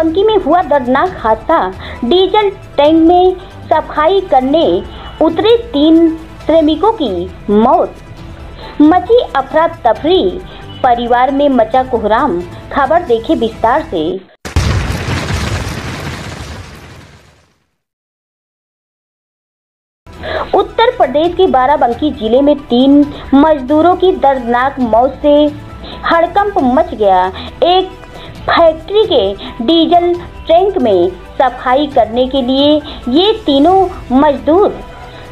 बाराबंकी में हुआ दर्दनाक हादसा। डीजल टैंक में सफाई करने उतरे 3 श्रमिकों की मौत। मची अफरा तफरी, परिवार में मचा कोहराम। खबर देखे विस्तार से। उत्तर प्रदेश के बाराबंकी जिले में 3 मजदूरों की दर्दनाक मौत से हड़कंप मच गया। एक फैक्ट्री के डीजल टैंक में सफाई करने के लिए ये तीनों मजदूर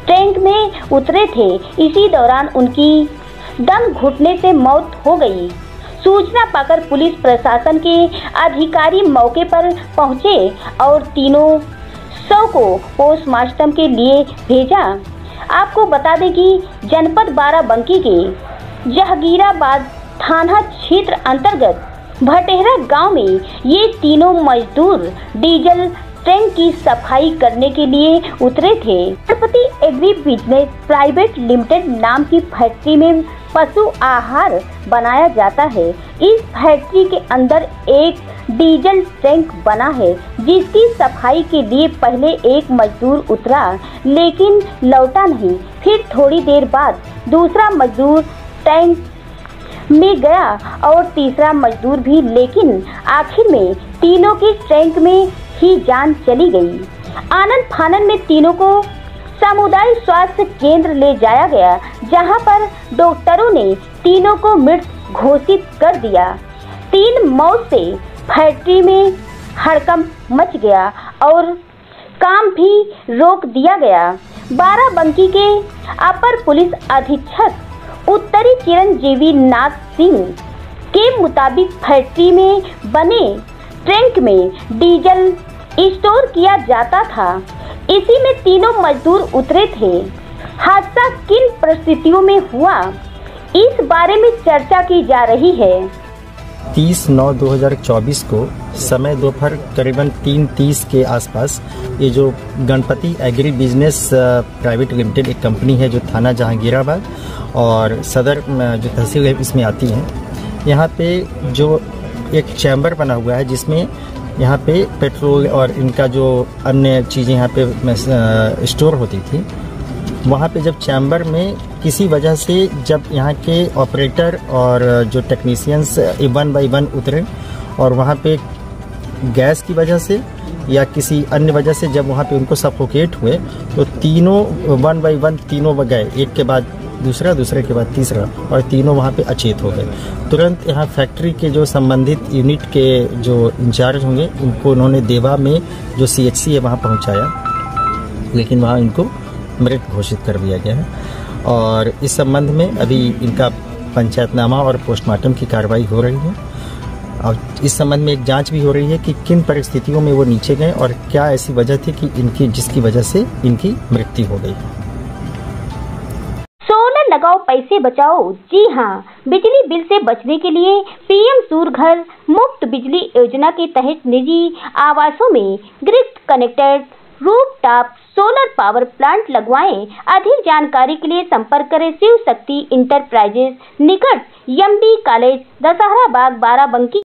टैंक में उतरे थे। इसी दौरान उनकी दम घुटने से मौत हो गई। सूचना पाकर पुलिस प्रशासन के अधिकारी मौके पर पहुंचे और तीनों शव को पोस्टमार्टम के लिए भेजा। आपको बता दें कि जनपद बाराबंकी के जहांगीराबाद थाना क्षेत्र अंतर्गत भटेहरा गांव में ये तीनों मजदूर डीजल टैंक की सफाई करने के लिए उतरे थे। Ganpati agri business private limited नाम की फैक्ट्री में पशु आहार बनाया जाता है। इस फैक्ट्री के अंदर एक डीजल टैंक बना है, जिसकी सफाई के लिए पहले एक मजदूर उतरा लेकिन लौटा नहीं। फिर थोड़ी देर बाद दूसरा मजदूर टैंक में गया और तीसरा मजदूर भी, लेकिन आखिर में तीनों की टैंक में ही जान चली गई। आनन फानन में तीनों को सामुदायिक स्वास्थ्य केंद्र ले जाया गया, जहां पर डॉक्टरों ने तीनों को मृत घोषित कर दिया। 3 मौत से फैक्ट्री में हड़कंप मच गया और काम भी रोक दिया गया। बाराबंकी के अपर पुलिस अधीक्षक उत्तरी चिरंजीवी नाथ सिंह के मुताबिक फैक्ट्री में बने टैंक में डीजल स्टोर किया जाता था। इसी में तीनों मजदूर उतरे थे। हादसा किन परिस्थितियों में हुआ, इस बारे में चर्चा की जा रही है। 30/9/2024 को समय दोपहर करीबन 3:30 के आसपास ये जो Ganpati agri business private limited एक कंपनी है जो थाना जहांगीराबाद और सदर जो तहसील है इसमें आती है। यहाँ पे जो एक चैम्बर बना हुआ है जिसमें यहाँ पे पेट्रोल और इनका जो अन्य चीज़ें यहाँ पे स्टोर होती थी। वहाँ पे जब चैम्बर में किसी वजह से जब यहाँ के ऑपरेटर और जो टेक्नीशियंस 1 बाय 1 उतरे और वहाँ पे गैस की वजह से या किसी अन्य वजह से जब वहाँ पे उनको सफोकेट हुए तो तीनों 1 बाय 1 तीनों गए, एक के बाद दूसरा, दूसरे के बाद तीसरा, और तीनों वहाँ पे अचेत हो गए। तुरंत यहाँ फैक्ट्री के जो संबंधित यूनिट के जो इंचार्ज होंगे उनको उन्होंने देवा में जो CHC है वहाँ पहुँचाया, लेकिन वहाँ इनको मृत घोषित कर दिया गया है। और इस संबंध में अभी इनका पंचायतनामा और पोस्टमार्टम की कार्रवाई हो रही है और इस संबंध में एक जांच भी हो रही है कि किन परिस्थितियों में वो नीचे गए और क्या ऐसी वजह थी कि इनकी जिसकी वजह से इनकी मृत्यु हो गई। सोलर लगाओ पैसे बचाओ। जी हाँ, बिजली बिल से बचने के लिए PM सूर्य घर मुफ्त बिजली योजना के तहत निजी आवासों में grid connected rooftop solar power plant लगवाएं। अधिक जानकारी के लिए संपर्क करें शिव शक्ति इंटरप्राइजेज, निकट MD कॉलेज, दशहरा बाग, बाराबंकी।